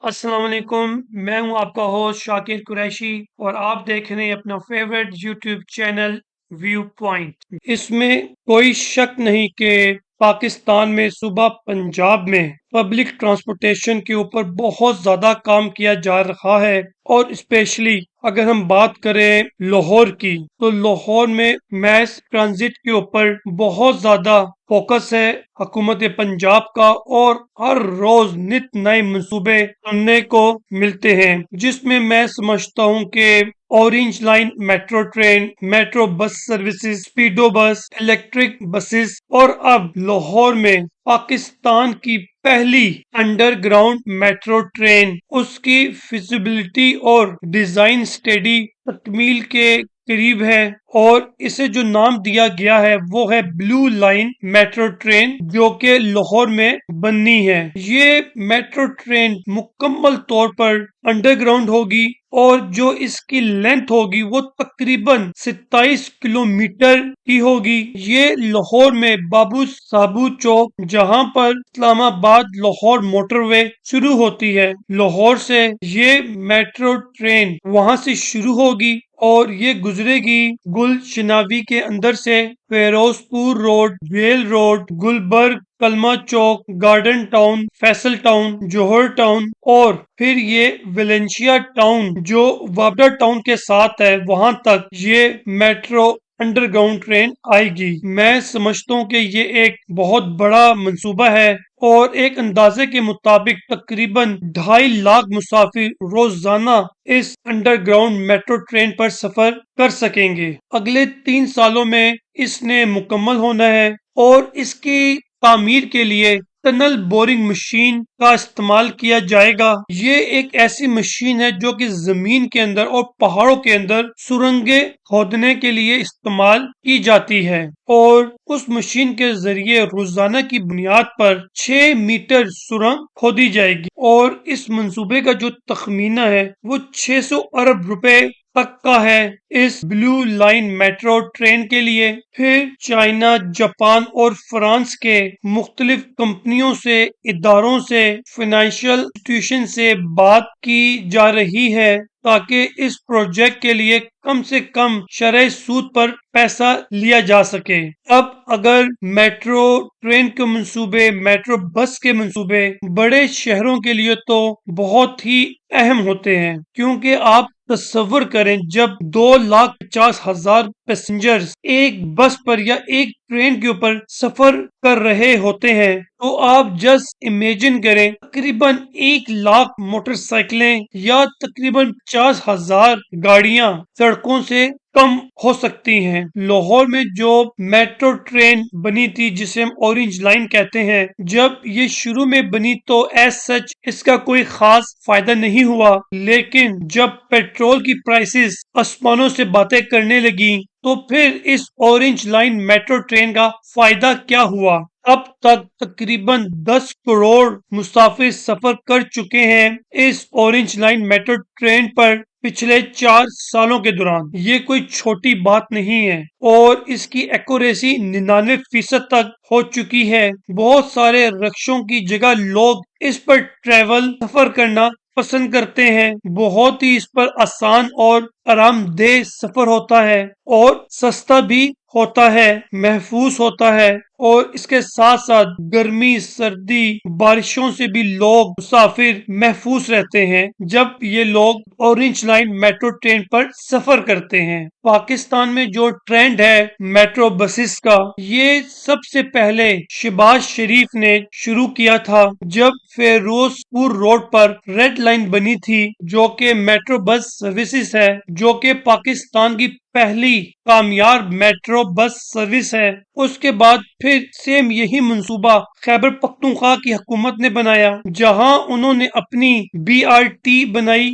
السلام علیکم، میں ہوں آپ کا ہوسٹ شاکر قریشی اور آپ دیکھ رہے ہیں اپنا favourite YouTube channel view point. اس میں کوئی شک نہیں کہ پاکستان میں صوبہ پنجاب میں پبلک ٹرانسپورٹیشن کے اوپر بہت زیادہ کام کیا جا رہا ہے، اور اسپیشلی اگر ہم بات کریں لاہور کی تو لاہور میں میس ٹرانزٹ کے اوپر بہت زیادہ فوکس ہے حکومت پنجاب کا، اور ہر روز نت نئے منصوبے سننے کو ملتے ہیں، جس میں میں سمجھتا ہوں کہ orange line metro train, metro bus services, speedo بس، الیکٹرک بسز، اور اب لاہور میں پاکستان کی پہلی انڈر گراؤنڈ میٹرو ٹرین، اس کی فیزیبلٹی اور ڈیزائن اسٹڈی تکمیل کے قریب ہے، اور اسے جو نام دیا گیا ہے وہ ہے بلو لائن میٹرو ٹرین، جو کہ لاہور میں بننی ہے۔ یہ میٹرو ٹرین مکمل طور پر انڈر گراؤنڈ ہوگی، اور جو اس کی لینتھ ہوگی وہ تقریباً 27 کلومیٹر کی ہوگی۔ یہ لاہور میں بابو سابو چوک، جہاں پر اسلام آباد لاہور موٹر وے شروع ہوتی ہے، لاہور سے یہ میٹرو ٹرین وہاں سے شروع ہوگی اور یہ گزرے گی گل شناوی کے اندر سے، فیروز پور روڈ، ویل روڈ، گلبرگ، کلمہ چوک، گارڈن ٹاؤن، فیصل ٹاؤن، جوہر ٹاؤن، اور پھر یہ ویلنشیا ٹاؤن جو وابڈا ٹاؤن کے ساتھ ہے، وہاں تک یہ میٹرو انڈر گراؤنڈ ٹرین آئے گی۔ میں سمجھتا ہوں کہ یہ ایک بہت بڑا منصوبہ ہے، اور ایک اندازے کے مطابق تقریباً 2.5 لاکھ مسافر روزانہ اس انڈر گراؤنڈ میٹرو ٹرین پر سفر کر سکیں گے۔ اگلے 3 سالوں میں اس نے مکمل ہونا ہے، اور اس کی تعمیر کے لیے ٹنل بورنگ مشین کا استعمال کیا جائے گا۔ یہ ایک ایسی مشین ہے جو کہ زمین کے اندر اور پہاڑوں کے اندر سرنگیں کھودنے کے لیے استعمال کی جاتی ہے، اور اس مشین کے ذریعے روزانہ کی بنیاد پر 6 میٹر سرنگ کھودی جائے گی، اور اس منصوبے کا جو تخمینہ ہے وہ 600 ارب روپے تک کا ہے اس بلو لائن میٹرو ٹرین کے لیے۔ پھر چائنا، جاپان اور فرانس کے مختلف کمپنیوں سے، اداروں سے، فائنینشیل انسٹیٹیوشن سے بات کی جا رہی ہے تاکہ اس پروجیکٹ کے لیے کم سے کم شرح سود پر پیسہ لیا جا سکے۔ اب اگر میٹرو ٹرین کے منصوبے، میٹرو بس کے منصوبے بڑے شہروں کے لیے تو بہت ہی اہم ہوتے ہیں، کیونکہ آپ تصور کریں جب 2,50,000 پیسنجرز ایک بس پر یا ایک ٹرین کے اوپر سفر کر رہے ہوتے ہیں، تو آپ جسٹ امیجن کریں تقریباً 1 لاکھ موٹر سائیکلیں یا تقریباً 50,000 گاڑیاں سڑکوں سے کم ہو سکتی ہیں۔ لاہور میں جو میٹرو ٹرین بنی تھی جسے ہم اورنج لائن کہتے ہیں، جب یہ شروع میں بنی تو ایز سچ اس کا کوئی خاص فائدہ نہیں ہوا، لیکن جب پیٹرول کی پرائسز آسمانوں سے باتیں کرنے لگی تو پھر اس اورنج لائن میٹرو ٹرین کا فائدہ کیا ہوا۔ اب تک تقریباً 10 کروڑ مسافر سفر کر چکے ہیں اس اورنج لائن میٹرو ٹرین پر پچھلے 4 سالوں کے دوران۔ یہ کوئی چھوٹی بات نہیں ہے، اور اس کی ایکوریسی 99% تک ہو چکی ہے۔ بہت سارے رکشوں کی جگہ لوگ اس پر سفر کرنا پسند کرتے ہیں۔ بہت ہی اس پر آسان اور آرام دہ سفر ہوتا ہے، اور سستا بھی ہوتا ہے، محفوظ ہوتا ہے، اور اس کے ساتھ ساتھ گرمی، سردی، بارشوں سے بھی لوگ مسافر محفوظ رہتے ہیں جب یہ لوگ اورنج لائن میٹرو ٹرین پر سفر کرتے ہیں۔ پاکستان میں جو ٹرینڈ ہے میٹرو بسز کا، یہ سب سے پہلے شہباز شریف نے شروع کیا تھا جب فیروز پور روڈ پر ریڈ لائن بنی تھی، جو کہ میٹرو بس سروسز ہے، جو کہ پاکستان کی پہلی کامیاب میٹرو بس سروس ہے۔ اس کے بعد پھر سیم یہی منصوبہ خیبر پختونخوا کی حکومت نے بنایا، جہاں انہوں نے اپنی BRT بنائی۔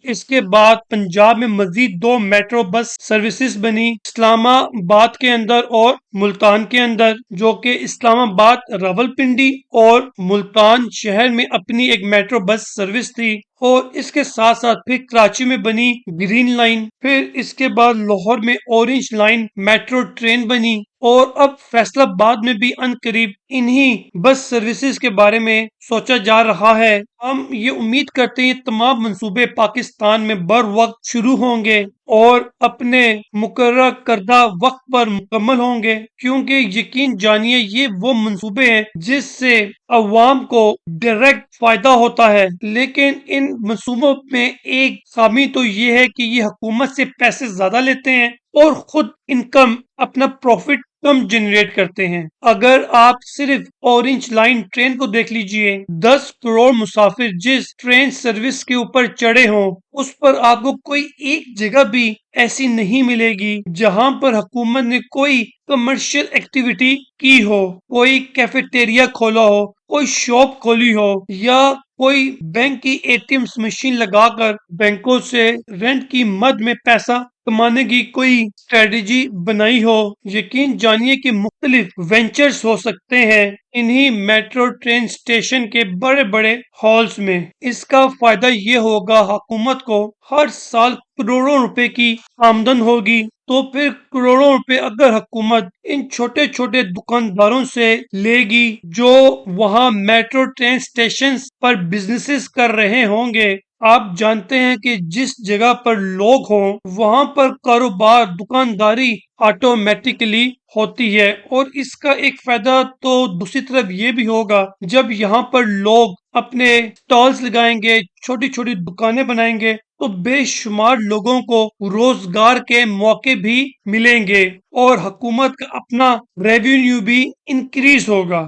اس کے بعد پنجاب میں مزید 2 میٹرو بس سروسز بنی، اسلام آباد کے اندر اور ملتان کے اندر، جو کہ اسلام آباد راولپنڈی اور ملتان شہر میں اپنی ایک میٹرو بس سروس تھی، اور اس کے ساتھ ساتھ پھر کراچی میں بنی گرین لائن، پھر اس کے بعد لاہور میں اورنج لائن میٹرو ٹرین بنی، اور اب فیصل آباد میں بھی ان قریب انہی بس سروسز کے بارے میں سوچا جا رہا ہے۔ ہم یہ امید کرتے ہیں تمام منصوبے پاکستان میں بر وقت شروع ہوں گے اور اپنے مقررہ کردہ وقت پر مکمل ہوں گے، کیونکہ یقین جانیے یہ وہ منصوبے ہیں جس سے عوام کو ڈائریکٹ فائدہ ہوتا ہے۔ لیکن ان منصوبوں میں ایک خامی تو یہ ہے کہ یہ حکومت سے پیسے زیادہ لیتے ہیں اور خود انکم اپنا پروفٹ کم جنریٹ کرتے ہیں۔ اگر آپ صرف اورنج لائن ٹرین کو دیکھ لیجئے، 10 کروڑ مسافر جس ٹرین سروس کے اوپر چڑھے ہوں، اس پر آپ کو کوئی ایک جگہ بھی ایسی نہیں ملے گی جہاں پر حکومت نے کوئی کمرشل ایکٹیویٹی کی ہو، کوئی کیفیٹیریا کھولا ہو، کوئی شاپ کھولی ہو، یا کوئی بینک کی اے ٹی ایم مشین لگا کر بینکوں سے رینٹ کی مد میں پیسہ کمانے کی کوئی اسٹریٹجی بنائی ہو۔ یقین جانیے کہ مختلف وینچرز ہو سکتے ہیں انہی میٹرو ٹرین اسٹیشن کے بڑے بڑے ہالز میں۔ اس کا فائدہ یہ ہوگا حکومت کو ہر سال کروڑوں روپے کی آمدن ہوگی، تو پھر کروڑوں روپے اگر حکومت ان چھوٹے چھوٹے دکانداروں سے لے گی جو وہاں میٹرو ٹرین اسٹیشنز پر بزنسز کر رہے ہوں گے، آپ جانتے ہیں کہ جس جگہ پر لوگ ہوں وہاں پر کاروبار دکانداری آٹومیٹکلی ہوتی ہے، اور اس کا ایک فائدہ تو دوسری طرف یہ بھی ہوگا، جب یہاں پر لوگ اپنے سٹالز لگائیں گے، چھوٹی چھوٹی دکانیں بنائیں گے، تو بے شمار لوگوں کو روزگار کے موقع بھی ملیں گے اور حکومت کا اپنا ریونیو بھی انکریز ہوگا۔